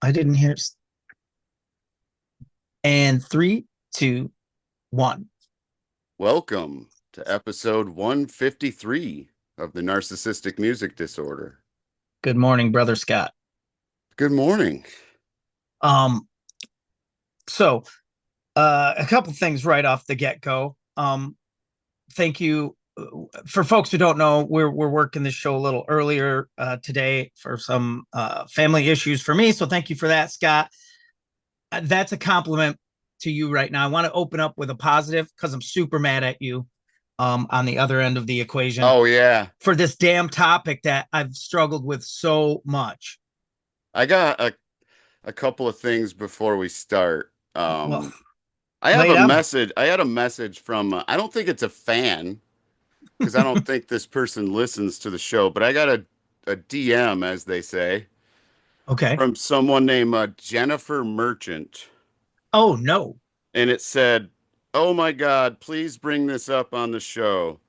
I didn't hear. And three, two, one. Welcome to episode 153 of the Narcissistic Music Disorder. Good morning, brother Scott. Good morning. Um, so a couple things right off the get-go. Thank you for folks who don't know, we're working this show a little earlier today for some family issues for me. So thank you for that, Scott. That's a compliment to you right now. I want to open up with a positive because I'm super mad at you on the other end of the equation Oh, yeah. for this damn topic that I've struggled with so much. I got a couple of things before we start. Well, I have lay it a out. message. I had a message from, I don't think it's a fan because I don't think this person listens to the show, but I got a DM, as they say, Okay. from someone named Jennifer Merchant. Oh, no. And it said, "Oh my God, please bring this up on the show."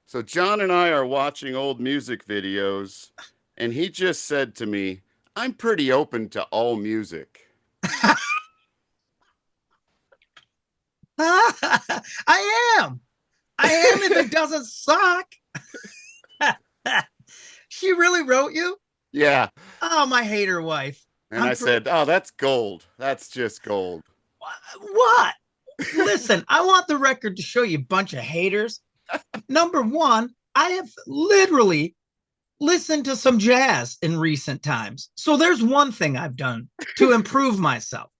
So John and I are watching old music videos, and he just said to me, "I'm pretty open to all music." I am. I am if it doesn't suck. She really wrote you? Yeah. Oh, my hater wife. And I said, "Oh, that's gold. That's just gold." What? Listen, I want the record to show you a bunch of haters. Number one, I have literally listened to some jazz in recent times. So there's one thing I've done to improve myself.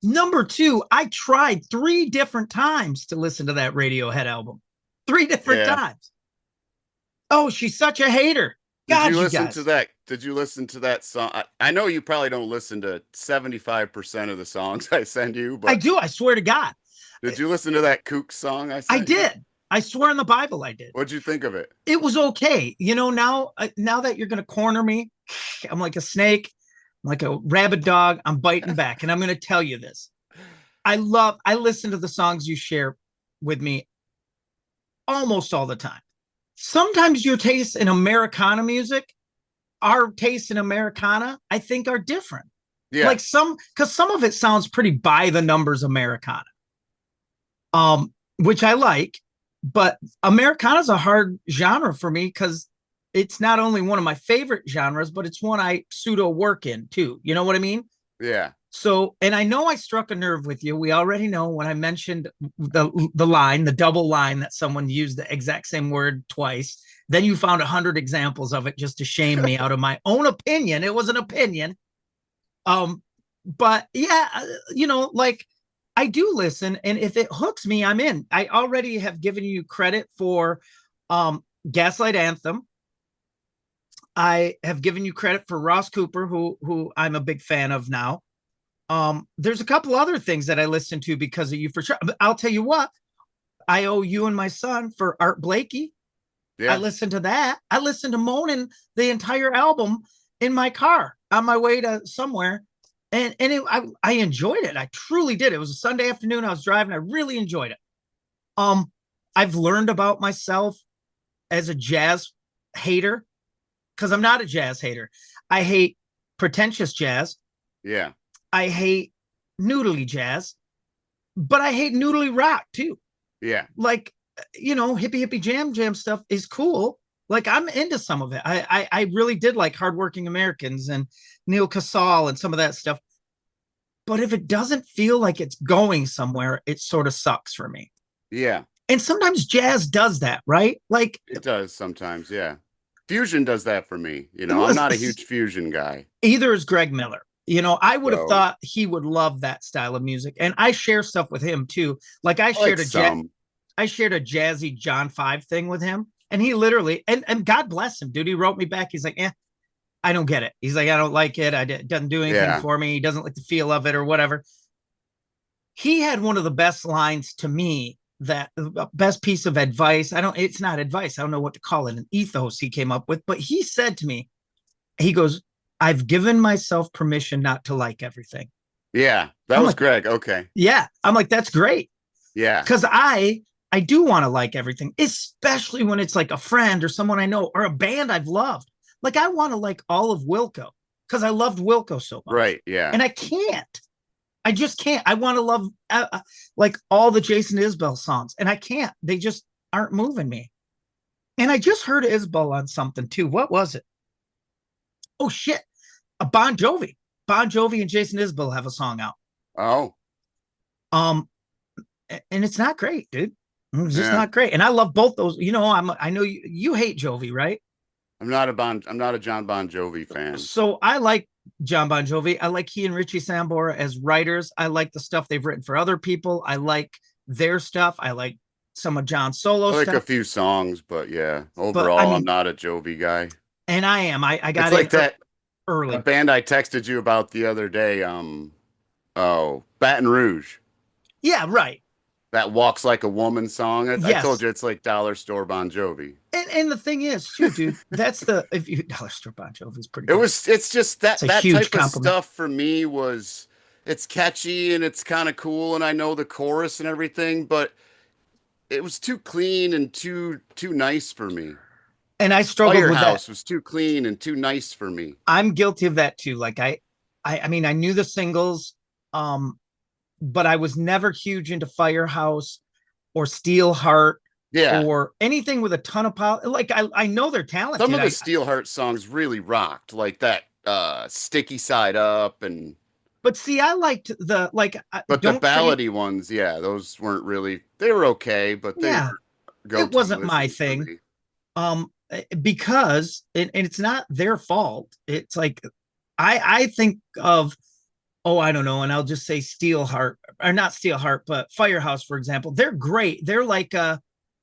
Number two, I tried 3 different times to listen to that Radiohead album. 3 different Yeah. times. Oh, she's such a hater. Did God, you you listen to guys. that? Did you listen to that song? I know you probably don't listen to 75% of the songs I send you, I but do. I swear to God. did you listen to that kook song I I sent you? did. I swear in the Bible I did. What'd you think of it? It was okay. Now that you're going to corner me, I'm like a snake, I'm like a rabid dog. I'm biting back. And I'm going to tell you this. I listen to the songs you share with me almost all the time. Sometimes your tastes in Americana music, our tastes in Americana, I think are different. Yeah. Like because some of it sounds pretty by the numbers Americana, which I like, but Americana is a hard genre for me because it's not only one of my favorite genres, but it's one I pseudo work in too. You know what I mean? Yeah. So, and I know I struck a nerve with you. We already know when I mentioned the double line that someone used the exact same word twice. Then you found 100 examples of it just to shame me out of my own opinion. It was an opinion. But yeah, like I do listen, and if it hooks me, I'm in. I already have given you credit for Gaslight Anthem. I have given you credit for Ross Cooper, who I'm a big fan of now. There's a couple other things that I listen to because of you for sure. I'll tell you what, I owe you and my son for Art Blakey. I Yeah. listened to that. I listened to Moanin' the entire album in my car on my way to somewhere. I enjoyed it. I truly did. It was a Sunday afternoon. I was driving. I really enjoyed it. Um, I've learned about myself as a jazz hater because I'm not a jazz hater. I hate pretentious jazz. Yeah. I hate noodly jazz, but I hate noodly rock too. Yeah. Like, hippie hippie jam stuff is cool. Like I'm into some of it. I really did like Hardworking Americans and Neil Casal and some of that stuff. But if it doesn't feel like it's going somewhere, it sort of sucks for me. Yeah. And sometimes jazz does that, right? Like, It does sometimes, yeah. Fusion does that for me. I'm not a was, huge fusion guy. either is Greg Miller. I would have So thought he would love that style of music, and I share stuff with him too. Like I like some. I shared a jazzy John Five thing with him, and he literally and God bless him, dude. He wrote me back. He's like, I don't get it. He's like, I don't like it. It doesn't do anything Yeah. for me. He doesn't like the feel of it or whatever. He had one of the best lines to me, that best piece of advice. It's not advice. I don't know what to call it. An ethos he came up with, but he said to me, he goes, I've given myself permission not to like everything. Yeah. That I'm was like, Greg. Okay. yeah. I'm like, that's great. Yeah. Cause I do want to like everything, especially when it's like a friend or someone I know or a band I've loved. Like I want to like all of Wilco because I loved Wilco so much. Right. Yeah. And I can't. I just can't. I want to love like all the Jason Isbell songs, and I can't. They just aren't moving me. And I just heard Isbell on something too. What was it? Oh shit! A Bon Jovi. Bon Jovi and Jason Isbell have a song out. Oh. Um, and it's not great, dude. It's just Yeah. not great. And I love both those. You know, I know you hate Jovi, right? I'm not a John Bon Jovi fan. So I like John Bon Jovi. I like he and Richie Sambora as writers. I like the stuff they've written for other people. I like their stuff. I like some of John's solo I like stuff. a few songs, but yeah, But I overall, I'm mean, not a Jovi guy. and I am. I It's got in like that early. band I texted you about the other day. Oh, Baton Rouge. Yeah, right. That Walks Like a Woman song. I told Yes. you it's like dollar store Bon Jovi. And the thing is, too, dude, that's the if you dollar store Bon Jovi is pretty It good. was. It's just that It's a that huge type of compliment. stuff for me was. It's catchy and it's kind of cool, and I know the chorus and everything, but it was too clean and too nice for me. And I struggled with that. Firehouse was too clean and too nice for me. I'm guilty of that too. Like I mean, I knew the singles, but I was never huge into Firehouse or Steelheart Yeah, or anything with a ton of power. Like I know they're talented. some of the Steelheart songs really rocked, like that Sticky Side Up and but see, I liked the like but the don't treat. ballady ones, yeah, those weren't really they were okay, but they Yeah, were it go-to wasn't my listens for thing. me. Because and it's not their fault. It's like I think of oh, I don't know, and I'll just say Steelheart or not Steelheart, but Firehouse, for example. They're great. They're like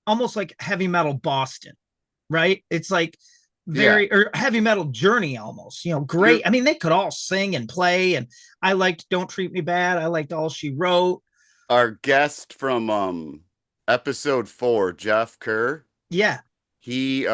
almost like heavy metal Boston, right? It's like Yeah. very or heavy metal Journey almost, you know, You're great. I mean, they could all sing and play, and I liked Don't Treat Me Bad. I liked All She Wrote. our guest from episode 4, Jeff Kerr, Yeah. he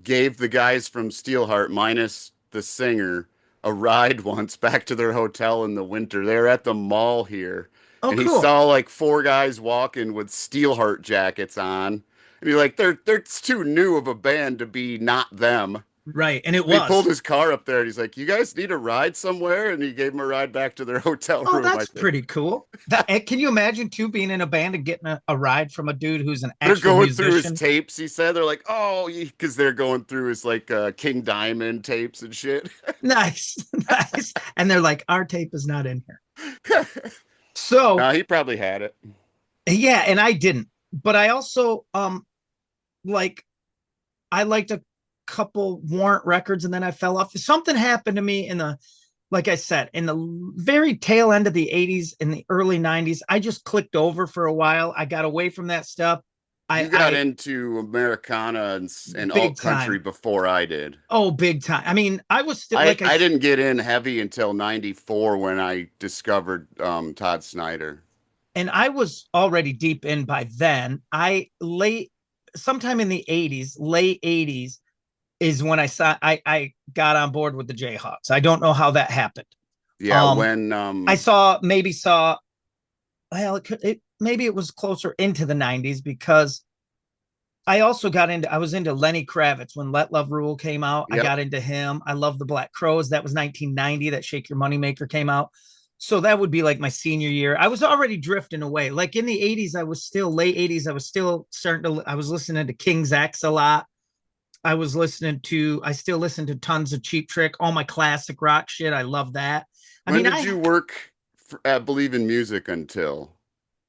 gave the guys from Steelheart minus the singer a ride once back to their hotel in the winter. They were at the mall here, Oh, and he cool. saw like 4 guys walking with Steelheart jackets on. And he's like, they're too new of a band to be not them. Right. And it He pulled was. his car up there and he's like, "You guys need a ride somewhere?" And he gave him a ride back to their hotel Oh, room, I that's think. pretty cool. Can you imagine too being in a band and getting a ride from a dude who's an They're actual going through his musician? tapes, he said. They're like, "Oh, because they're going through his like King Diamond tapes and shit." Nice, nice. And they're like, our tape is not in here. So He probably had it. yeah, and I didn't. But I also like I liked a couple Warrant records and then I fell off. Something happened to me in the like I said, in the very tail end of the 80s and the early 90s. I just clicked over for a while. I got away from that stuff. You got I into Americana and alt big country time. before I did. Oh, big time. I mean, I was still I, like I didn't get in heavy until 94 when I discovered Todd Snyder. and I was already deep in by then. I late sometime in the 80s, late 80s is when I got on board with the Jayhawks. I don't know how that happened. Yeah, Um when I saw well maybe it was closer into the 90s because I was into Lenny Kravitz when Let Love Rule came out. I yep. got into him. I love the Black Crowes. That was 1990 that Shake Your Moneymaker came out. So that would be like my senior year. I was already drifting away. Like in the 80s, I was still late 80s. I was still I was listening to King's X a lot. I still listen to tons of Cheap Trick, all my classic rock shit. I love that. I When mean, did you work at Believe in Music until?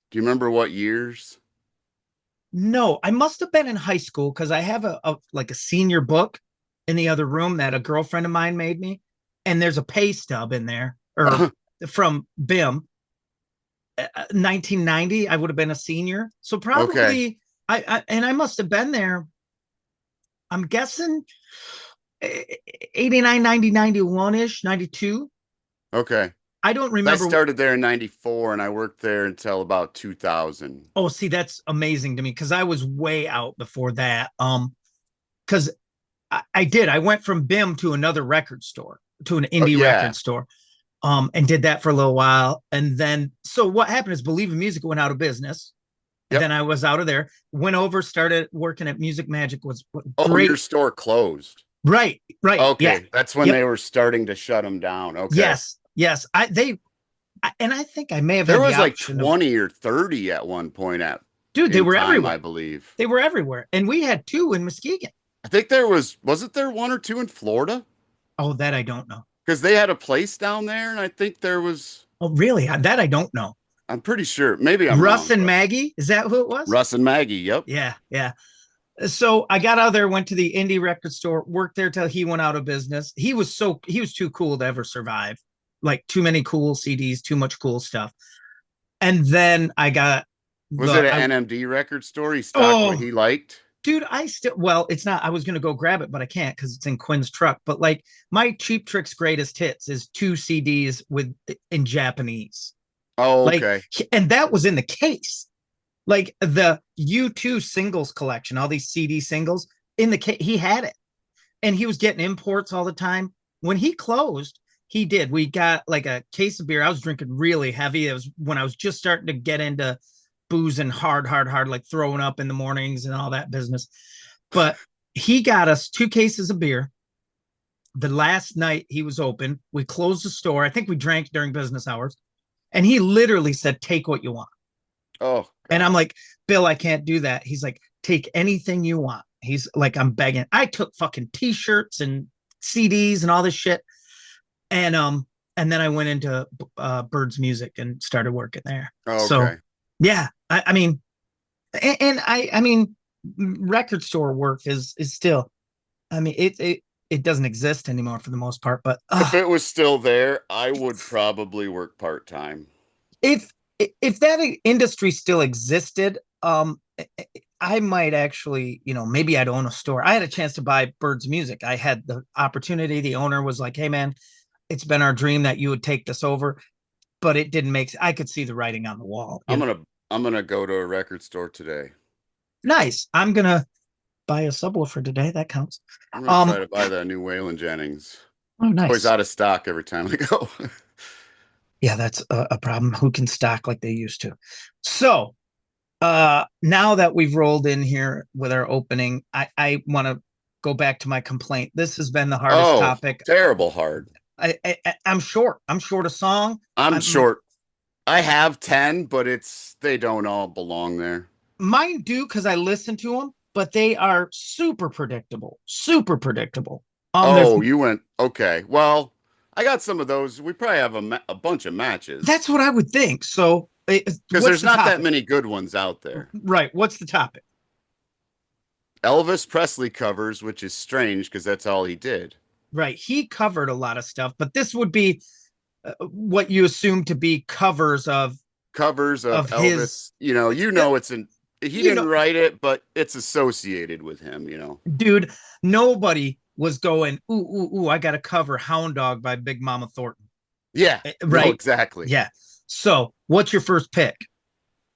Do you remember what years? no, I must have been in high school because I have like a senior book in the other room that a girlfriend of mine made me. And there's a pay stub in there or from BIM 1990. I would have been a senior. So Okay. probably I must have been there. I'm guessing 89, 90, 91 ish, 92. Okay. I don't I remember. started there in 94 and I worked there until about 2000. Oh, see, that's amazing to me because I was way out before that. Because I went from BIM to another record store, to an Oh, indie yeah. record store, and did that for a little while. And then, so what happened is Believe in Music went out of business. And Yep. then I was out of there, went over, started working at Music Magic, was Oh, your great. store closed. Right, right. Yeah. Okay, that's when Yep. they were starting to shut them down. Okay. Yes. Yes. And I think I may have There had the was like option of, 20 or 30 at one point at dude, they in were time, I everywhere. believe. They were everywhere. And we had two in Muskegon. I think there wasn't there one or two in Florida? Oh, that I don't know. Because they had a place down there, and I think there was, Oh, really? That I don't know. I'm pretty sure. Maybe I'm Russ wrong, and but Maggie, is that who it was? Russ and Maggie, yep. Yeah, yeah. So I got out of there, went to the indie record store, worked there till he went out of business. He was too cool to ever survive. Like too many cool CDs, too much cool stuff. And then I got Was the it I an NMD record store? He stocked what oh he liked? dude, I still well, it's not. I was gonna go grab it, but I can't because it's in Quinn's truck. But like my Cheap Trick's greatest hits is two CDs with in Japanese. Oh, Like, okay. and that was in the case. Like the U2 singles collection, all these CD singles in the case, he had it, and he was getting imports all the time. When he closed, he did. We got like a case of beer. I was drinking really heavy. It was when I was just starting to get into booze and hard, like throwing up in the mornings and all that business. But he got us two cases of beer. The last night he was open, we closed the store. I think we drank during business hours. And he literally said, take what you want. Oh, And I'm God. like, Bill, I can't do that. He's like, take anything you want. He's like, I'm begging. I took fucking t-shirts and CDs and all this shit. And then I went into Bird's Music and started working there. Oh, So okay. yeah, I mean, I mean, record store work is still, I mean, it doesn't exist anymore for the most part. But If it was still there, I would probably work part-time. if if that industry still existed, I might actually, maybe I'd own a store. I had a chance to buy Bird's Music. I had the opportunity. The owner was like, "Hey, man, it's been our dream that you would take this over," but it didn't make. I could see the writing on the wall. I'm gonna go to a record store today. Nice. I'm gonna buy a subwoofer today. That counts. I'm gonna try Um. to buy that new Waylon Jennings. Oh, It's always nice. out of stock every time I go. Yeah, that's a problem. Who can stock like they used to? So, now that we've rolled in here with our opening, I want to go back to my complaint. This has been the hardest Oh, topic. terrible hard. I'm short. I'm short a song. I'm I'm short. I have 10, but they don't all belong there. mine do because I listen to them, but they are super predictable. Super predictable. There's Oh, you went, okay. Well, I got some of those. We probably have a bunch of That's matches what I would think. So, because what's there's the not that topic? many good ones out there. Right. What's the topic? Elvis Presley covers, which is strange because that's all he did. Right. He covered a lot of stuff, but this would be what you assume to be covers Covers of his. Elvis, it's he You didn't know, write it, but it's associated with him. dude, nobody was going, ooh, ooh, ooh, I got to cover Hound Dog by Big Mama Thornton. Yeah, no, Right. exactly. Yeah. So, what's your first pick?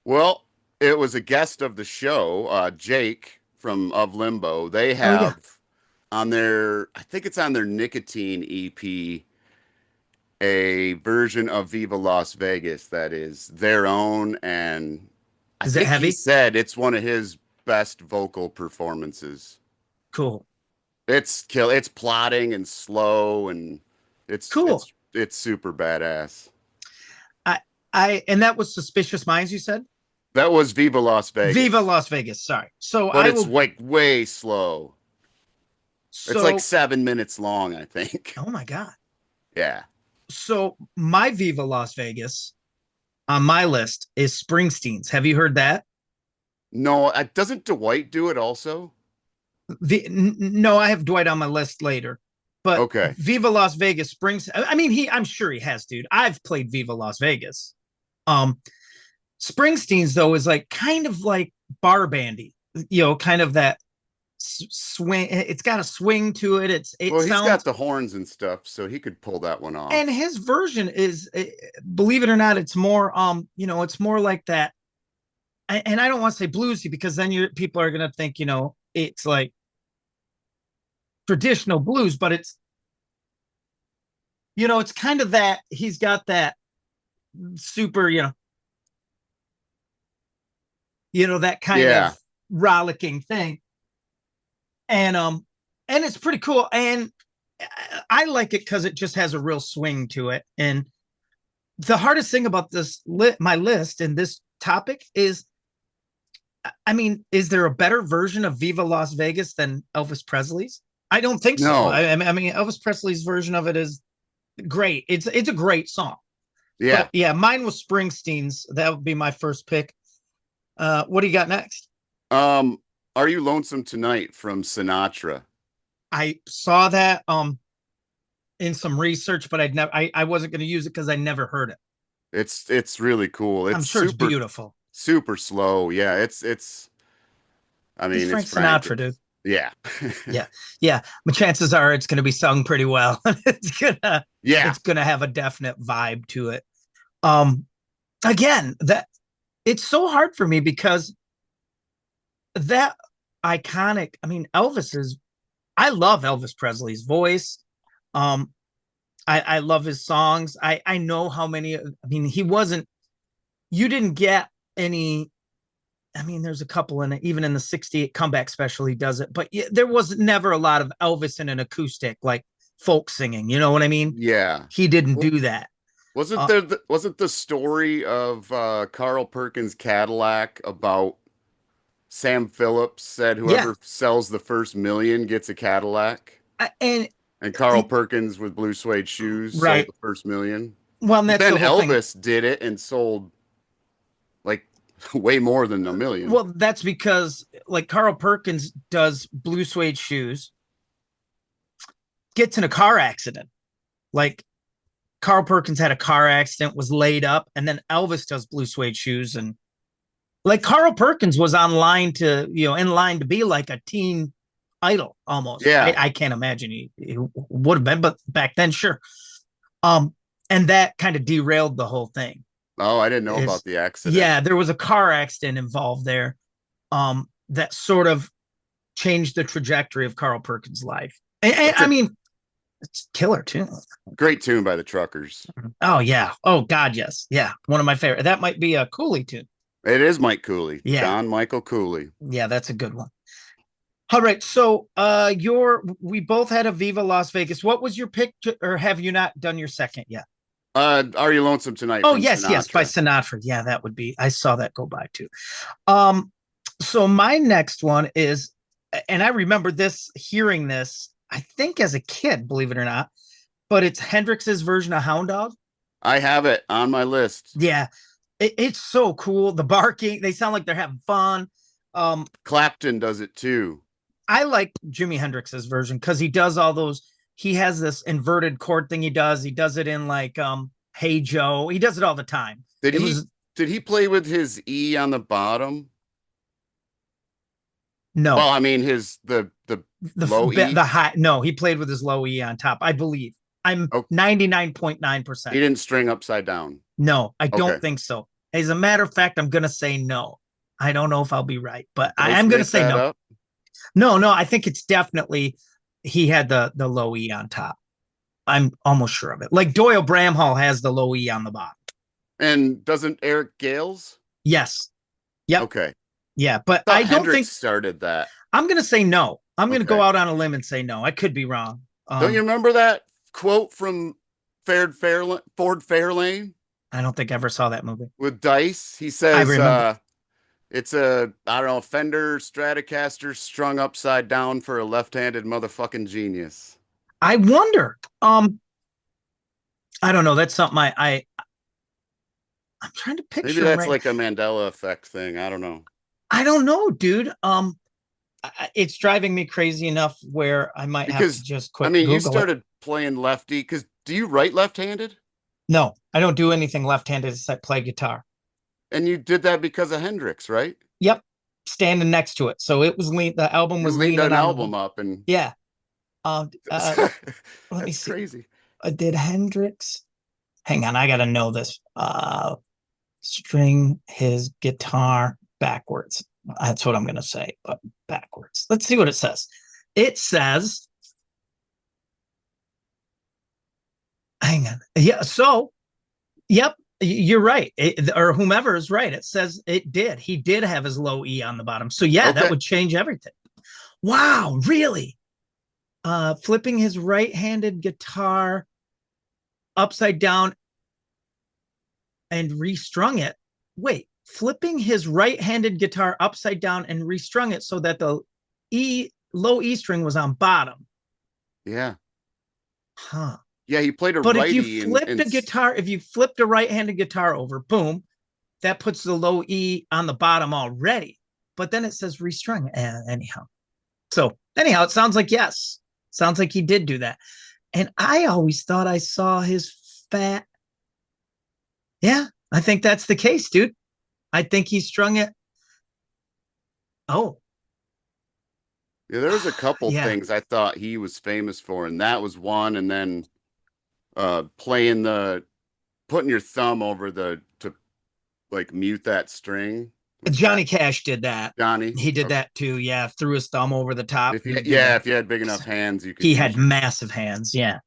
Well, it was a guest of the show, Jake from Of Limbo. They Oh, yeah. have I think it's on their Nicotine EP, a version of Viva Las Vegas that is their own. And I Is it think he heavy? said it's one of his best vocal performances. Cool. It's plotting and slow, and it's Cool. it's it's super badass. I, and that was Suspicious Minds, you said? That was Viva Las Viva Vegas, Las Vegas. Sorry. So, but I it's will. like way slow. It's like So, 7 minutes long, I think. oh my God. Yeah. So, my Viva Las Vegas on my list is Springsteen's. Have you heard that? No, doesn't Dwight do it also? No, I have Dwight on my list later, but Okay. Viva Las Vegas Springs. I mean, I'm sure he has, dude. I've played Viva Las Vegas. Um, Springsteen's though is like kind of like bar bandy, kind of that swing. It's got a swing to it. It Well, he's got sounds, the horns and stuff, so he could pull that one and off. his version is, believe it or not, it's more it's more like that. And I don't want to say bluesy because then people are gonna think it's like traditional blues, but it's kind of that he's got that super, that kind Yeah. of rollicking thing. And and it's pretty cool. And I like it because it just has a real swing to it. And the hardest thing about my list and this topic is, I mean, is there a better version of Viva Las Vegas than Elvis Presley's? I don't think so. No. I mean, Elvis Presley's version of it is great. It's a great song. Yeah. But yeah, mine was Springsteen's. That would be my first pick. What do you got next? Are You Lonesome Tonight from Sinatra? I saw that in some research, but I wasn't going to use it because I never heard it. It's really cool. I'm It's sure it's super beautiful. super slow. Yeah, it's I He's mean, it's Frank Frank. Sinatra, dude. Yeah. Yeah, yeah. But chances are it's going to be sung pretty well. Yeah. It's gonna have a definite vibe to it. Again, that it's so hard for me because that iconic. I mean, Elvis is. I love Elvis Presley's voice. Um, I love his songs. I know how many. I mean, he wasn't. You didn't get any. I mean, there's a couple in it, even in the '68 comeback special, he does it, but there was never a lot of Elvis in an acoustic, like folk singing. You know what I mean? Yeah. He didn't Well, do that. wasn't wasn't the story of Carl Perkins' Cadillac about Sam Phillips said Yeah, whoever sells the first million gets a Cadillac? and And Carl Perkins with blue suede shoes sold right. the first million. Well, and But that's then the whole thing. Elvis did it and sold like way more than a million. Well, that's because like Carl Perkins does blue suede shoes, gets in a car accident. Like Carl Perkins had a car accident, was laid up, and then Elvis does blue suede shoes. And like Carl Perkins was in line to be like a teen idol almost. Yeah. I can't imagine he would have been, but back then, sure. And that kind of derailed the whole thing. Oh, I didn't know about the accident. Yeah, there was a car accident involved there. That sort of changed the trajectory of Carl Perkins' life. And I mean, it's killer too. Great tune by the Truckers. Oh yeah. Oh God, yes. Yeah, one of my favorite. That might be a Cooley tune. It is Mike Cooley. Yeah. John Michael Cooley. Yeah, that's a good one. All right, so we both had a Viva Las Vegas. What was your pick, or have you not done your second yet? Are You Lonesome Tonight? Oh yes, yes, by Sinatra. Yeah, that would be. I saw that go by too. So my next one is, and I remember hearing this, I think as a kid, believe it or not, but it's Hendrix's version of Hound Dog. I have it on my list. Yeah, it's so cool. The barking, they sound like they're having fun. Clapton does it too. I like Jimi Hendrix's version because he does all those. He has this inverted chord thing. He does it in like Hey Joe. He does it all the time. Did he play with his E on the bottom? No. Well, I mean the low E. The high. No, he played with his low E on top. I believe. I'm 99.9%. He didn't string upside down. No, I don't think so. As a matter of fact, I'm gonna say no. I don't know if I'll be right, but I'm gonna say no. Up? No, I think it's definitely he had the low E on top. I'm almost sure of it. Like Doyle Bramhall has the low E on the bottom. And doesn't Eric Gales? Yes. Yep. Okay. Yeah, but I don't think started that. I'm gonna say no. I'm gonna go out on a limb and say no. I could be wrong. Don't you remember that quote from Ford Fairlane? I don't think I ever saw that movie. With Dice, he says, it's a, I don't know, Fender Stratocaster strung upside down for a left-handed motherfucking genius. I wonder. I don't know. That's something I'm trying to picture. Maybe that's like a Mandela effect thing. I don't know. I don't know, dude. It's driving me crazy enough where I might have to just quit. I mean, you started playing lefty because do you write left-handed? No, I don't do anything left-handed except play guitar. And you did that because of Hendrix, right? Yep, standing next to it. So it was the album was leaning an album up, and yeah. Let me see. Crazy. Did Hendrix? Hang on, I gotta know this. String his guitar backwards. That's what I'm gonna say, but backwards. Let's see what it says. It says, hang on. Yeah. So, yep. You're right, or whomever is right. It says it did. He did have his low E on the bottom. So yeah, that would change everything. Wow, really? flipping his right-handed guitar upside down and restrung it. Wait, flipping his right-handed guitar upside down and restrung it so that the low E string was on bottom. Yeah. Huh. Yeah, he played a But if you righty flipped a guitar, if you flipped a right-handed guitar over, boom, that puts the low E on the bottom already. But then it says restrung. Anyhow. So anyhow, it sounds like yes. Sounds like he did do that. And I always thought I saw his fat. Yeah, I think that's the case, dude. I think he strung it. Oh, Yeah, there was a couple yeah. things I thought he was famous for, and that was one. And then playing putting your thumb over to like mute that string. Was that Johnny Cash did that. Johnny? He did Okay. that too. Yeah, threw his thumb over the top. If He you, would do yeah, that. if you had big enough hands, you could He use had your. massive hands. Yeah.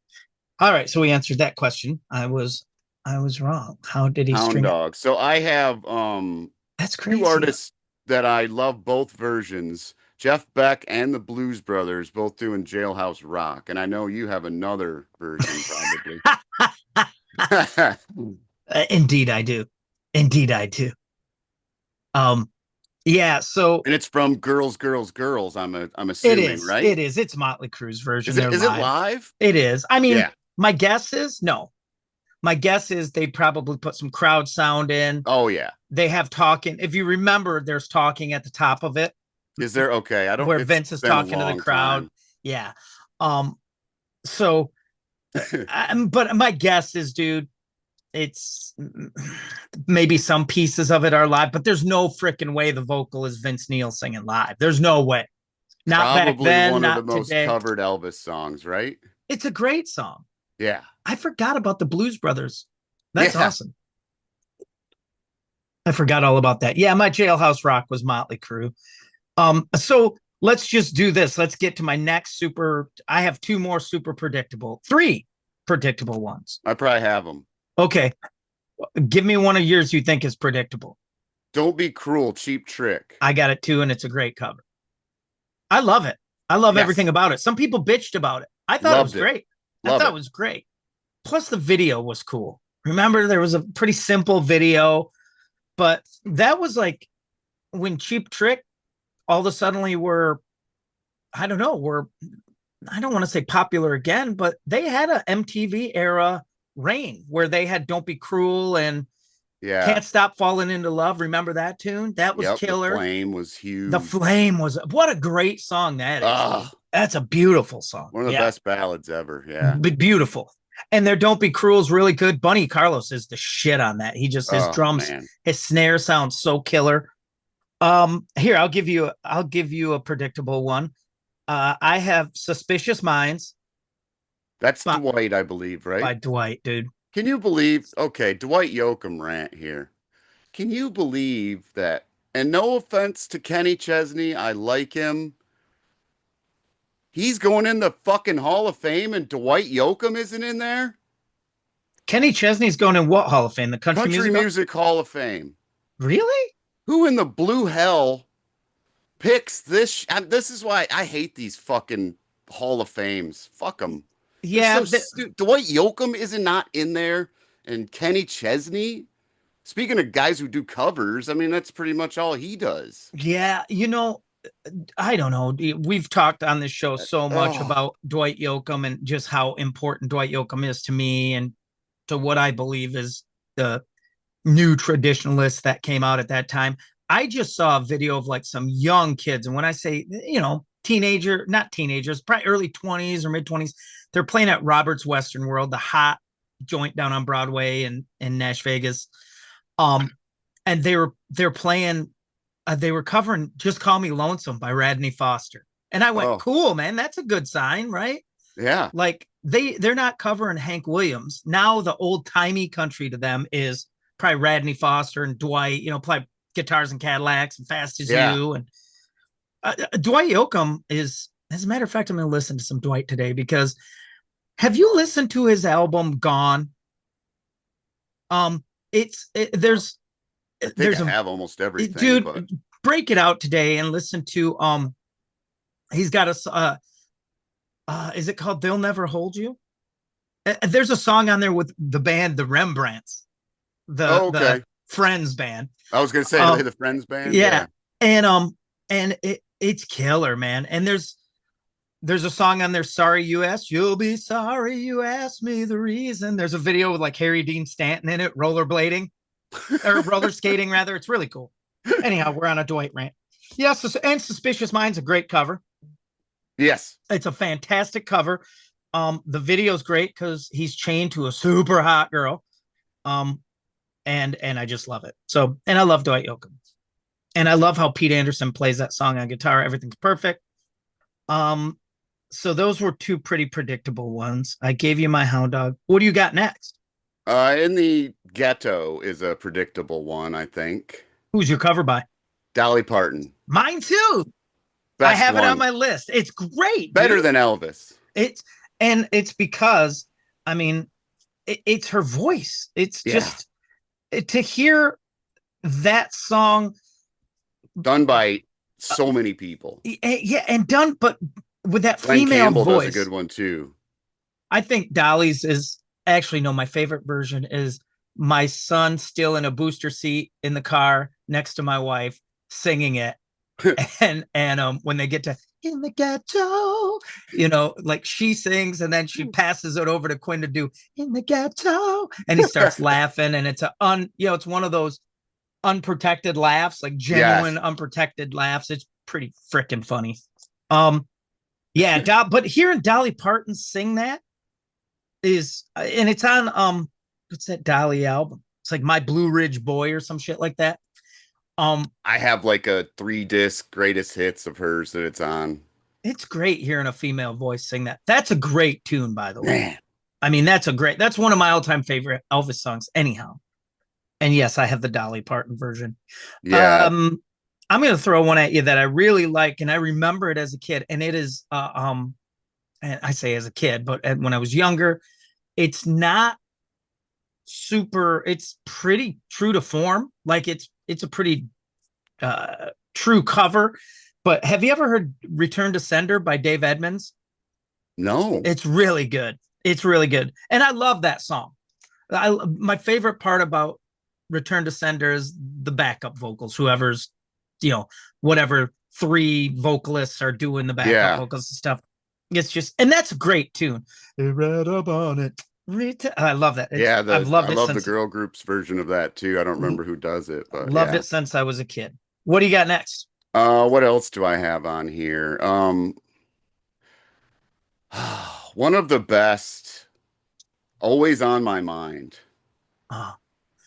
All right, so we answered that question. I was wrong. How did he Hound string it? dog. So I have That's two crazy. artists that I love both versions. Jeff Beck and the Blues Brothers both doing Jailhouse Rock, and I know you have another version probably. Indeed, I do. Indeed, I do. Um, yeah. So And it's from Girls, Girls, Girls. I'm it assuming, is. right? It is. It's Motley Crue's version. Is it They're is it live. live? It is. I mean, Yeah. my guess is no. My guess is they probably put some crowd sound in. Oh yeah. They have talking. If you remember, there's talking at the top of it Is there okay? I don't. where It's Vince is been a talking to the long crowd. time. Yeah. So, but my guess is, dude, it's maybe some pieces of it are live, but there's no freaking way the vocal is Vince Neil singing live. There's no way. Not back Probably then, one of the not most today. covered Elvis songs, right? It's a great song. Yeah. I forgot about the Blues Brothers. That's Yeah. awesome. I forgot all about that. Yeah, my Jailhouse Rock was Motley Crue. So let's just do this. Let's get to my next super. I have three predictable ones. I probably have them. Okay. Give me one of yours you think is predictable. Don't Be Cruel, Cheap Trick. I got it too, and it's a great cover. I love it. I love everything Yes. about it. Some people bitched about it. I thought it was Loved it. great. I Love thought it. it was great. Plus, the video was cool. Remember, there was a pretty simple video, but that was like when Cheap Trick all of a sudden were, I don't know, I don't want to say popular again, but they had a MTV era reign where they had Don't Be Cruel and Yeah. Can't Stop Falling Into Love. Remember that tune? That was Yep. The killer. Flame was The huge. Flame was, what a great song that is. Ah, That's a beautiful song. one of the Yeah. best ballads ever. Yeah. Beautiful. And their Don't Be Cruel is really good. Bunny Carlos is the shit on that. He just, his Oh drums, man. his snare sounds so killer. Here, I'll give you a predictable one. I have Suspicious Minds That's Dwight, I believe, right? by Dwight, dude. Can you believe? Okay, Dwight Yoakam rant here. Can you believe that? And no offense to Kenny Chesney, I like him. He's going in the fucking Hall of Fame, and Dwight Yoakam isn't in there. Kenny Chesney's going in what Hall of Fame? The Country Music Hall of Fame. Really? Who in the blue hell picks this? This is why I hate these fucking Hall of Fames. Fuck them. Yeah. So Dwight Yoakam is not in there, and Kenny Chesney. Speaking of guys who do covers, I mean that's pretty much all he does. Yeah, I don't know. We've talked on this show so much about Dwight Yoakam and just how important Dwight Yoakam is to me and to what I believe is the new traditionalists that came out at that time. I just saw a video of like some young kids. And when I say, not teenagers, probably early 20s or mid 20s, they're playing at Robert's Western World, the hot joint down on Broadway in Nash Vegas. And they're playing, they were covering Just Call Me Lonesome by Radney Foster. And I went, cool, man. That's a good sign, right? Yeah. Like they're not covering Hank Williams. Now the old timey country to them is probably Radney Foster and Dwight, play Guitars and Cadillacs and Fast as You. And Dwight Yoakam is, as a matter of fact, I'm going to listen to some Dwight today because have you listened to his album Gone? There's I have almost everything, dude, but break it out today and listen to he's got Is it called They'll Never Hold You? There's a song on there with the band The Rembrandts, Oh, the okay. Friends band. I was gonna say, are they Um, the Friends band? yeah, Yeah. and it's killer, man. And there's a song on there, Sorry You Asked, You'll Be Sorry You Asked Me the Reason. There's a video with like Harry Dean Stanton in it, rollerblading or roller skating rather. It's really cool. Anyhow, we're on a Dwight rant. Yes, and Suspicious Mind's a great cover. Yes. It's a fantastic cover. The video's great because he's chained to a super hot girl. Um, and I just love it. So, and I love Dwight Yoakam. And I love how Pete Anderson plays that song on guitar. Everything's perfect. Um, so those were two pretty predictable ones. I gave you my hound dog. What do you got next? In the Ghetto is a predictable one, I think. Who's your cover by? Dolly Parton. Mine too. I Best have it on one. my list. It's great, Better dude. than Elvis. It's and it's because I mean it's her voice. It's Yeah. just to hear that song, Done by so many people. yeah, and done, but with that Glenn female Campbell does a good voice. one too. I think Dolly's is actually no. My favorite version is my son still in a booster seat in the car next to my wife singing it, and when they get to in the ghetto, like she sings and then she passes it over to Quinn to do in the ghetto, and he starts laughing, and it's one of those unprotected laughs, like genuine Yes. unprotected laughs. It's pretty freaking funny. Yeah, but hearing Dolly Parton sing that and it's on what's that Dolly album? It's like My Blue Ridge Boy or some shit like that. I have like a 3-disc greatest hits of hers that it's on. It's great hearing a female voice sing that. That's a great tune, by the way. Man. I mean, that's one of my all-time favorite Elvis songs, anyhow. And yes, I have the Dolly Parton version. Yeah. I'm going to throw one at you that I really like, and I remember it as a kid. And it is, and I say as a kid, but when I was younger, it's not super. It's pretty true to form. Like it's a pretty true cover. But have you ever heard "Return to Sender" by Dave Edmunds? No. It's really good. It's really good, and I love that song. My favorite part about Return to Sender is the backup vocals. Whoever's, whatever three vocalists are doing the backup Yeah. vocals and stuff. It's just, and that's a great tune. Read up on it. I love that. Yeah, I've loved I it love the since girl group's version of that too. I don't remember who does it, but loved yeah. it since I was a kid. What do you got next? What else do I have on here? One of the best, always on my mind, Oh,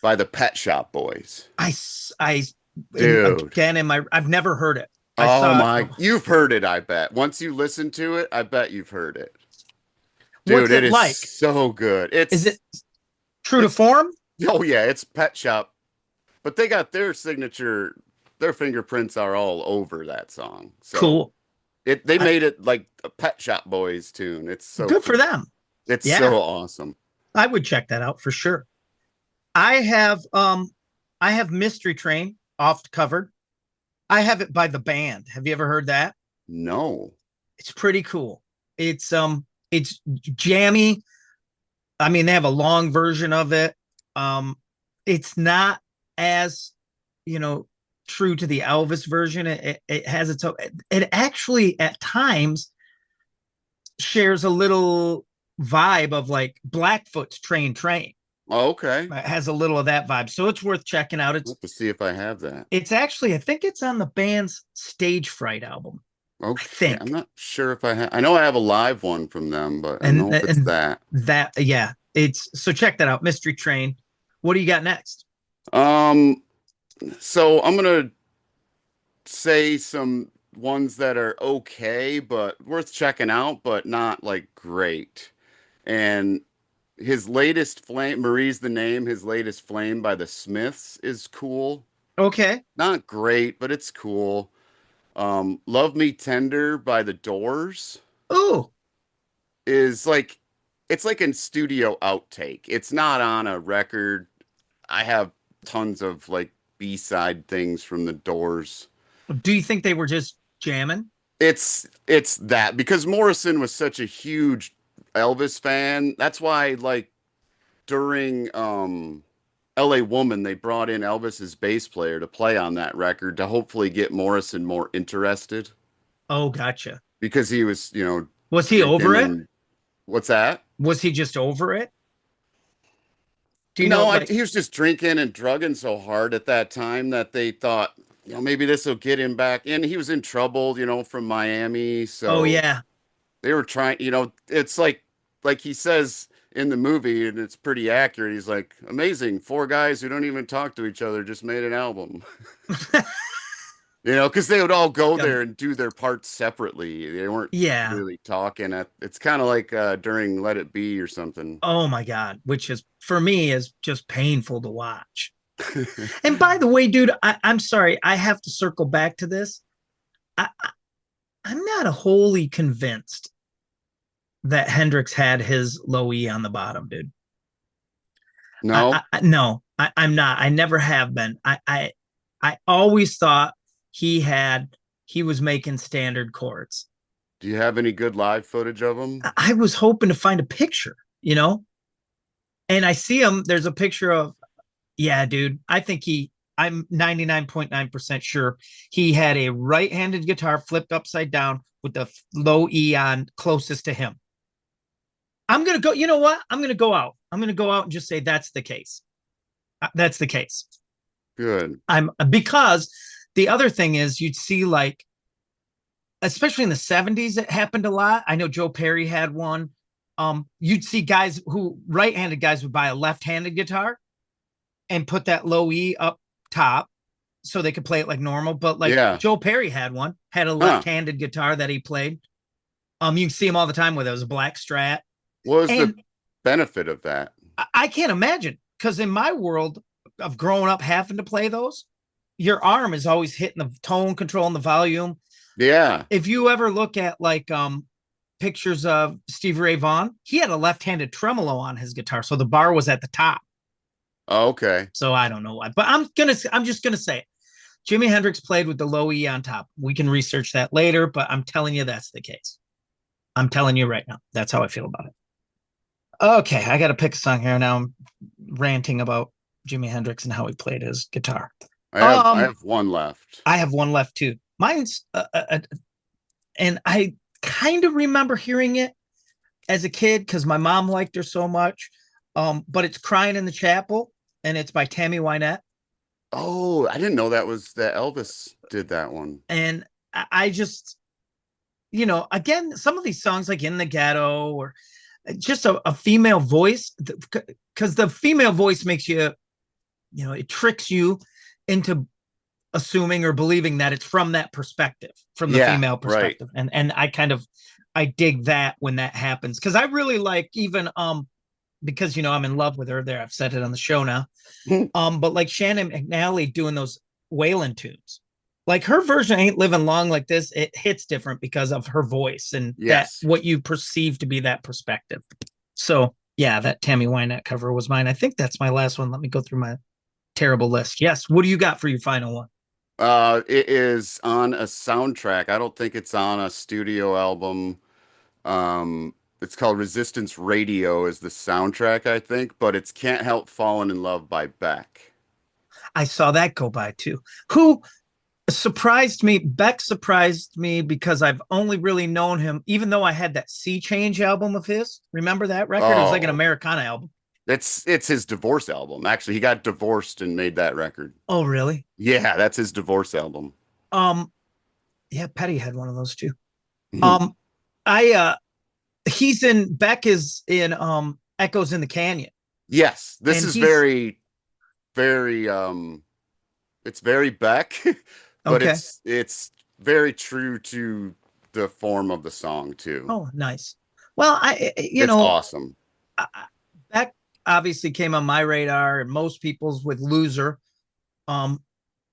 by the Pet Shop Boys. I, Dude. again in my, I've never heard it. I Oh saw my, it. you've heard it, I bet. Once you listen to it, I bet you've heard it. What's Dude, it it is like? so good. Is it true to form? Oh yeah, it's Pet Shop, but they got their signature, their fingerprints are all over that song. So Cool. they I, made it like a Pet Shop Boys tune. It's so good for cool. them. It's Yeah, so awesome. I would check that out for sure. I have I have Mystery Train oft covered. I have it by the band. Have you ever heard that? No. It's pretty cool. It's jammy. I mean, they have a long version of it. It's not as, you know, true to the Elvis version. It has its own, it actually at times shares a little vibe of like Blackfoot's Train. Oh, okay. It has a little of that vibe. So it's worth checking out. I'll have to see if I have that. It's actually, I think it's on the band's Stage Fright album. I Okay. I'm think. not sure if I have. I know I have a live one from them, but I don't And know if it's and that. that yeah, it's so check that out. Mystery Train. What do you got next? Um, so I'm gonna say some ones that are okay, but worth checking out, but not like great. And his latest Flame, Marie's the Name, his latest Flame by the Smiths is cool. Okay. Not great, but it's cool. Love Me Tender by the Doors Oh, is like it's like a studio outtake. It's not on a record. I have tons of like B-side things from the Doors. do you think they were just jamming? It's that because Morrison was such a huge Elvis fan. That's why like during LA Woman, they brought in Elvis's bass player to play on that record to hopefully get Morrison more interested Oh, gotcha. because he was, you know, Was he over drinking it? and what's that? Was he just over it? Do you know, No, like, he was just drinking and drugging so hard at that time that they thought, you know, maybe this will get him back. And he was in trouble, you know, from Miami. oh So yeah, they were trying, you know, it's like he says in the movie, and it's pretty accurate. He's like, amazing, four guys who don't even talk to each other just made an album. You know, because they would all go Got there and do their parts separately. They weren't yeah. really talking. It's kind of like during Let It Be or something. Oh my God, which is for me is just painful to watch. And by the way, dude, I'm sorry, I have to circle back to this. I'm not wholly convinced that Hendrix had his low E on the bottom, dude. No? No, I'm not. I never have been. I always thought he was making standard chords. Do you have any good live footage of him? I was hoping to find a picture, you know, and I see him. There's a picture of, yeah, dude. I'm 99.9% sure he had a right-handed guitar flipped upside down with the low E on closest to him. I'm gonna go. You know what? I'm gonna go out. I'm gonna go out and just say that's the case. That's the case. Good. I'm because the other thing is you'd see like, especially in the 70s, it happened a lot. I know Joe Perry had one. You'd see guys who right-handed guys would buy a left-handed guitar and put that low E up top so they could play it like normal. But like Yeah. Joe Perry had a Huh. left-handed guitar that he played. You can see him all the time with it. It was a black Strat. What was the And benefit of that? I can't imagine because in my world of growing up having to play those, your arm is always hitting the tone control and the volume. Yeah. If you ever look at like pictures of Stevie Ray Vaughan, he had a left-handed tremolo on his guitar, so the bar was at the top. Oh, okay. So I don't know why, but I'm just gonna say it. Jimi Hendrix played with the low E on top. We can research that later, but I'm telling you that's the case. I'm telling you right now. That's how I feel about it. Okay, I got to pick a song here. Now I'm ranting about Jimi Hendrix and how he played his guitar. I have one left. I have one left too. Mine's and I kind of remember hearing it as a kid because my mom liked her so much. But it's "Crying in the Chapel" and it's by Tammy Wynette. Oh, I didn't know that Elvis did that one. And I just, you know, again, some of these songs like "In the Ghetto" or just a female voice, because the female voice makes you, you know, it tricks you into assuming or believing that it's from that perspective, from the female perspective. Right. And I dig that when that happens because I really like even because you know I'm in love with her there. I've said it on the show now. But like Shannon McNally doing those Waylon tunes. Like her version ain't living long like this. It hits different because of her voice and Yes. that what you perceive to be that perspective. So yeah, that Tammy Wynette cover was mine. I think that's my last one. Let me go through my terrible list. Yes. What do you got for your final one? It is on a soundtrack. I don't think it's on a studio album. It's called Resistance Radio is the soundtrack, I think, but it's Can't Help Falling in Love by Beck. I saw that go by too. Who surprised me? Beck surprised me because I've only really known him, even though I had that Sea Change album of his. Remember that record? It was like an Oh, Americana album. it's his divorce album. Actually, he got divorced and made that record. Oh, really? Yeah, that's his divorce album. Um, yeah, Petty had one of those too. Um, I he's in Beck is in Echoes in the Canyon. Yes, this And is he's very it's very Beck, but okay. it's very true to the form of the song too. Oh, nice. Well, you It's know, awesome. Beck obviously came on my radar and most people's with Loser. Um,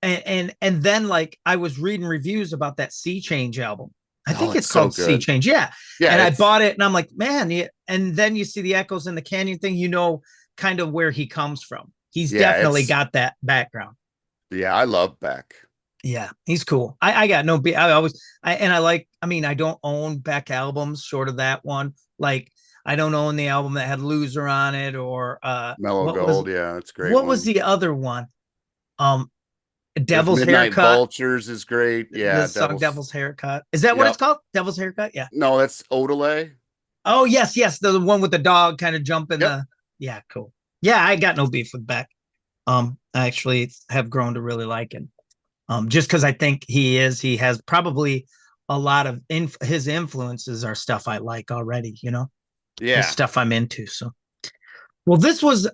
and then like I was reading reviews about that Sea Change album. I Oh, think it's it's so called Sea good. Change. Yeah. Yeah, And I it's bought it and I'm like, man, yeah. And then you see the Echoes in the Canyon thing, you know, kind of where he comes from. He's yeah, definitely it's got that background. yeah, I love Beck. Yeah, he's cool. I got no I always I like, I mean, I don't own Beck albums short of that one. Like I don't own the album that had Loser on it, or Mellow Gold, yeah, that's a great what was one. the other one? Um There's Devil's Midnight Haircut. Vultures is great. Yeah, The song Devil's. Devil's Haircut. Is that what it's Yep. called? Devil's Haircut? Yeah. No, that's Odelay. Oh, yes, yes. The one with the dog kind of jumping Yep. the. Yeah, cool. Yeah, I got no beef with Beck. I actually have grown to really like him. Just because I think he has probably a lot of his influences are stuff I like already, his Yeah. stuff I'm into. So, well, this was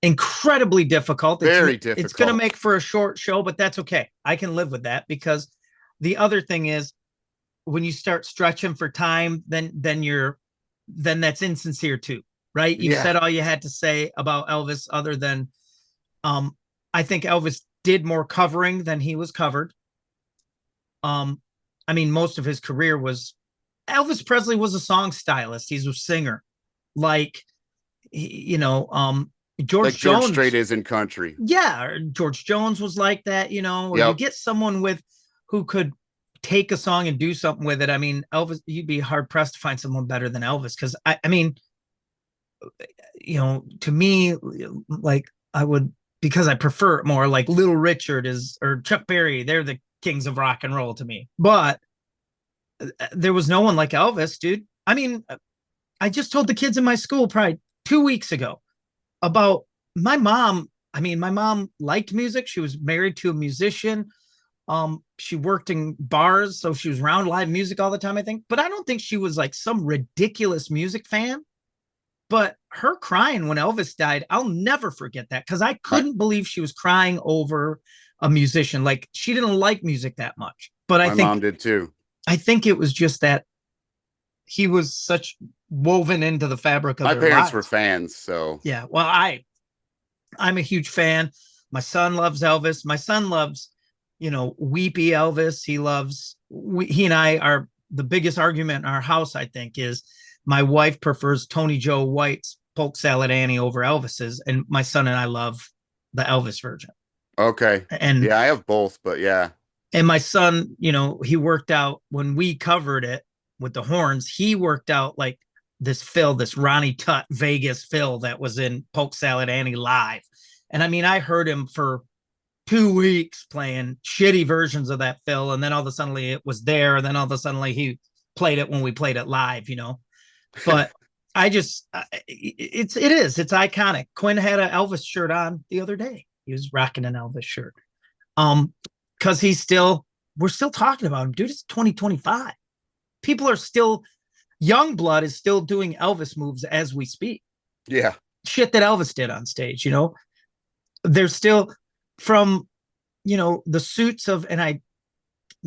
incredibly difficult. Very It's gonna difficult. make for a short show, but that's okay. I can live with that, because the other thing is, when you start stretching for time, then that's insincere too, right? You've Yeah. said all you had to say about Elvis, other than um I think Elvis did more covering than he was covered. um I mean, most of his career was, Elvis Presley was a song stylist, he's a singer. Like, Like George George Strait Jones. is in country. Yeah, George Jones was like that, or you Yep. get someone with who could take a song and do something with it. I mean, Elvis, you'd be hard pressed to find someone better than Elvis, because I mean, to me, like, I would, because I prefer it more, like Little Richard is, or Chuck Berry, they're the kings of rock and roll to me. But there was no one like Elvis, dude. I mean, I just told the kids in my school probably 2 weeks ago about my mom. I mean, my mom liked music. She was married to a musician. She worked in bars, so she was around live music all the time, I think. But I don't think she was like some ridiculous music fan. But her crying when Elvis died, I'll never forget that, because I My couldn't believe she was crying over a musician. Like, she didn't like music that much. But I my think mom did too. I think it was just that he was such woven into the fabric of My their parents were lives. fans, so Yeah. Well, I'm a huge fan. My son loves Elvis. My son loves, weepy Elvis. He and I are, the biggest argument in our house, I think, is my wife prefers Tony Joe White's Polk Salad Annie over Elvis's, and my son and I love the Elvis version. okay. And Yeah, I have both, but yeah. my son, he worked out when we covered it with the horns. He worked out like this Ronnie Tutt Vegas fill that was in Polk Salad Annie live. And I mean, I heard him for 2 weeks playing shitty versions of that fill, and then all of a sudden it was there, and then all of a sudden he played it when we played it live. But I just, it's iconic. Quinn had an Elvis shirt on the other day. He was rocking an Elvis shirt. Um, because we're still talking about him, dude. It's 2025. People are still, young blood is still doing Elvis moves as we speak. Yeah. Shit that Elvis did on stage. There's still, from, the suits of, and I'm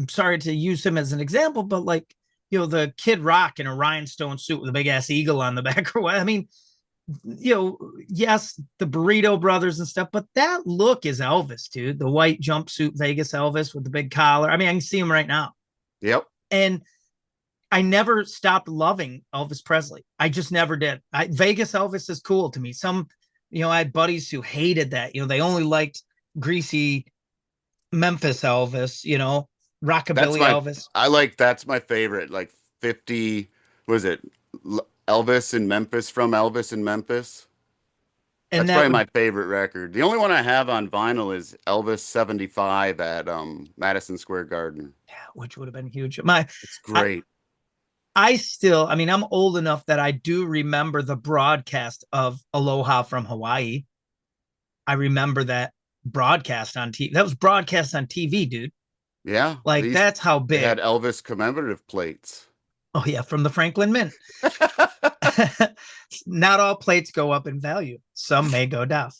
sorry to use him as an example, but like, the Kid Rock in a rhinestone suit with a big ass eagle on the back, or what. I mean, yes, the Burrito Brothers and stuff, but that look is Elvis, dude. The white jumpsuit Vegas Elvis with the big collar. I mean, I can see him right now. Yep. And I never stopped loving Elvis Presley. I just never did. Vegas Elvis is cool to me. I had buddies who hated that. They only liked greasy Memphis Elvis, That's rockabilly my Elvis. that's my favorite. Like 50, was it Elvis in Memphis, from Elvis in Memphis? And That's that probably would, my favorite record. The only one I have on vinyl is Elvis 75 at Madison Square Garden. yeah, which would have been huge. It's I, great. I still, I mean, I'm old enough that I do remember the broadcast of Aloha from Hawaii. I remember that broadcast on TV. That was broadcast on TV, dude. Yeah, Like, that's how they had big. Elvis commemorative plates. Oh yeah, from the Franklin Mint. Not all plates go up in value. Some may go down.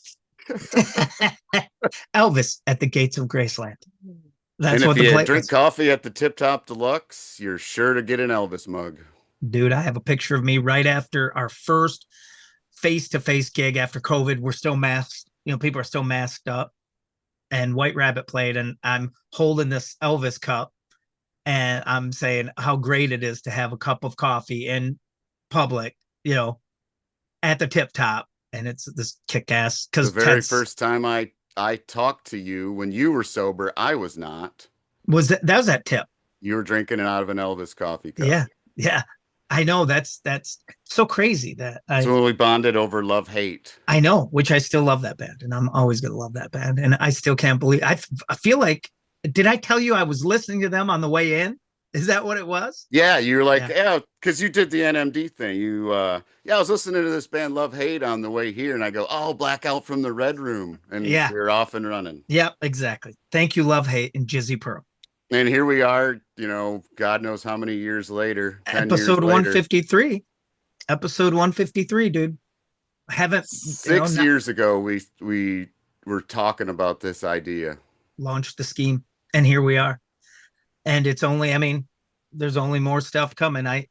Elvis at the gates of Graceland. And That's if what the you plate drink was. coffee at the Tip Top Deluxe, you're sure to get an Elvis mug. Dude, I have a picture of me right after our first face-to-face gig after COVID. We're still masked. People are still masked up. And White Rabbit played, and I'm holding this Elvis cup, and I'm saying how great it is to have a cup of coffee in public, at the Tip Top. And it's this kick-ass, The because very Ted's, first time I talked to you when you were sober, I was not. That was that tip? You were drinking it out of an Elvis coffee cup. Yeah, yeah. I know that's so crazy that So when we bonded over love hate. I know, which I still love that band, and I'm always gonna love that band, and I still can't believe I feel like did I tell you I was listening to them on the way in? Is that what it was? Yeah, you were like, Yeah, yeah, because you did the NMD thing. Yeah, I was listening to this band Love Hate on the way here, and I go, oh, Blackout from the Red Room, and yeah, we are off and running. yeah, exactly. Thank you, Love Hate, and Jizzy Pearl. And here we are, God knows how many years later, 10 years Episode later. 153. Episode 153, dude. I haven't, Six not years ago, we were talking about this idea. launched the scheme, and here we are. And it's only, I mean, there's only more stuff coming. I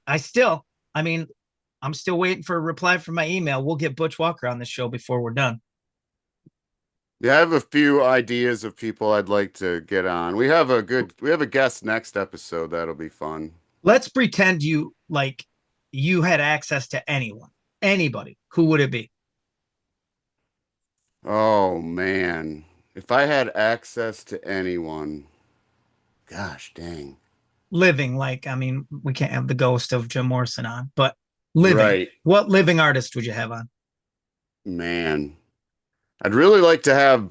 mean, I'm still waiting for a reply from my email. We'll get Butch Walker on the show before we're done. Yeah, I have a few ideas of people I'd like to get on. We have a guest next episode that'll be fun. Let's pretend you had access to anyone, anybody. Who would it be? Oh man, if I had access to anyone, gosh dang. Living, I mean, we can't have the ghost of Jim Morrison on, but living. Right, What living artist would you have on? man. I'd really like to have,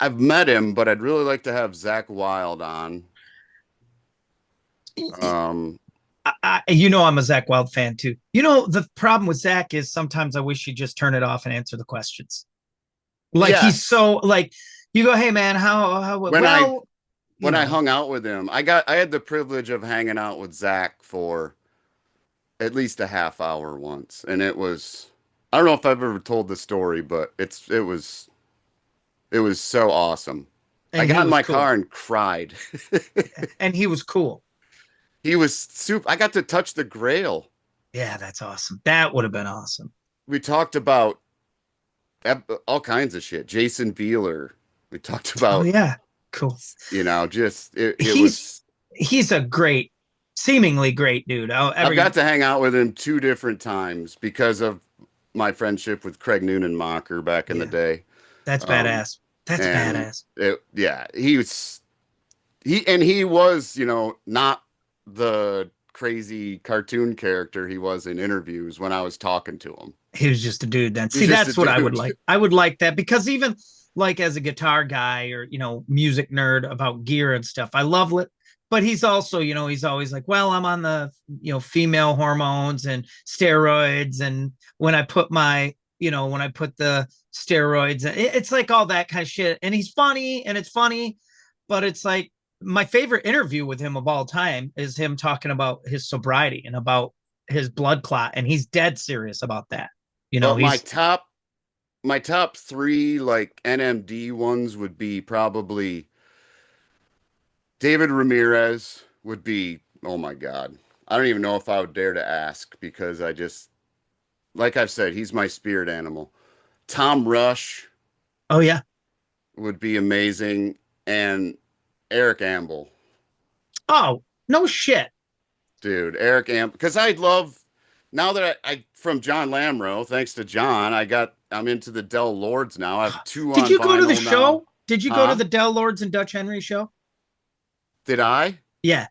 I've met him, but I'd really like to have Zach Wild on. Um, I'm a Zach Wild fan too. The problem with Zach is sometimes I wish he'd just turn it off and answer the questions. Like he's yes. so like you go, hey man, how When I well, you when I know, hung out with him, I had the privilege of hanging out with Zach for at least a half hour once, and it was I don't know if I've ever told the story, but it was so awesome. I and he got in was my cool. car and cried. And he was cool. He was super. I got to touch the Grail. Yeah, that's awesome. That would have been awesome. We talked about all kinds of shit. Jason Beeler. We talked Oh about, yeah, cool. just it He's was. he's a great, seemingly great dude. Oh, I've every got to hang out with him two different times because of my friendship with Craig Noonan back in the Yeah, day. that's Um, badass. That's and badass. yeah, he was, not the crazy cartoon character he was in interviews when I was talking to him. He was just a dude then. He's See, just a that's what I would dude. like. I would like that because even as a guitar guy or music nerd about gear and stuff, I love it. But he's also, he's always like, well, I'm on the female hormones and steroids, and when I put the steroids, it's like all that kind of shit. And he's funny, and it's funny, but it's like my favorite interview with him of all time is him talking about his sobriety and about his blood clot, and he's dead serious about that. But He's my top three like NMD ones would be probably David Ramirez would be, oh my God. I don't even know if I would dare to ask because like I've said, he's my spirit animal. Tom Rush oh yeah. would be amazing. And Eric Amble, Oh, no shit. dude, Eric Amble. Because I'd love, now that I from John Lamro, thanks to John, I'm into the Dell Lords now. I have two Did on you go to the vinyl now. show? Did you go to Huh? the Dell Lords and Dutch Henry show? Did I? Yeah.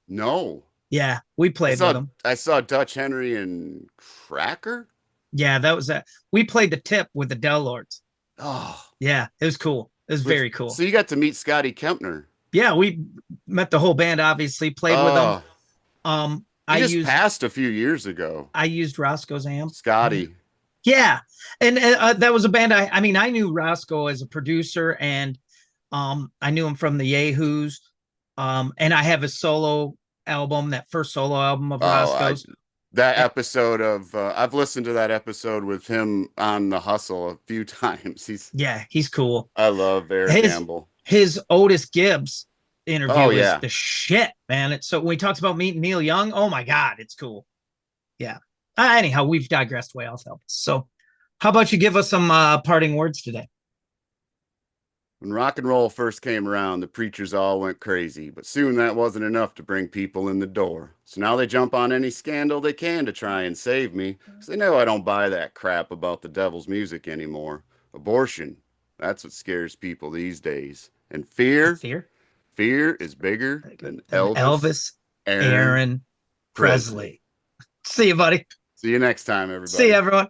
No. Yeah. We played with them. I saw Dutch Henry and Cracker. Yeah, that was that. We played the tip with the Dell Lords. Oh, Yeah, it was cool. It was very so cool. you got to meet Scotty Kempner. Yeah, we met the whole band, obviously, played with them. Oh, I he just used passed a few years ago. Roscoe's amp. Yeah. Scotty. Yeah. And that was a band I mean, I knew Roscoe as a producer, and I knew him from the Yahoos. And I have a solo album, that first solo album of Oh, Roscoe's. that episode of I've listened to that episode with him on The Hustle a few times. Yeah, he's cool. I love Eric His Gamble. his Otis Gibbs Oh interview is yeah. the shit, man. It's so when he talks about meeting Neil Young, oh my god, it's cool. Yeah. Anyhow, we've digressed way off Elvis. So, how about you give us some parting words today? When rock and roll first came around, the preachers all went crazy, but soon that wasn't enough to bring people in the door. So now they jump on any scandal they can to try and save me, because they know I don't buy that crap about the devil's music anymore. Abortion, that's what scares people these days. And fear, Fear? Fear is bigger than And Elvis Elvis Aaron Aaron Presley. Presley. See you, buddy. See you next time, See you, everybody. everyone.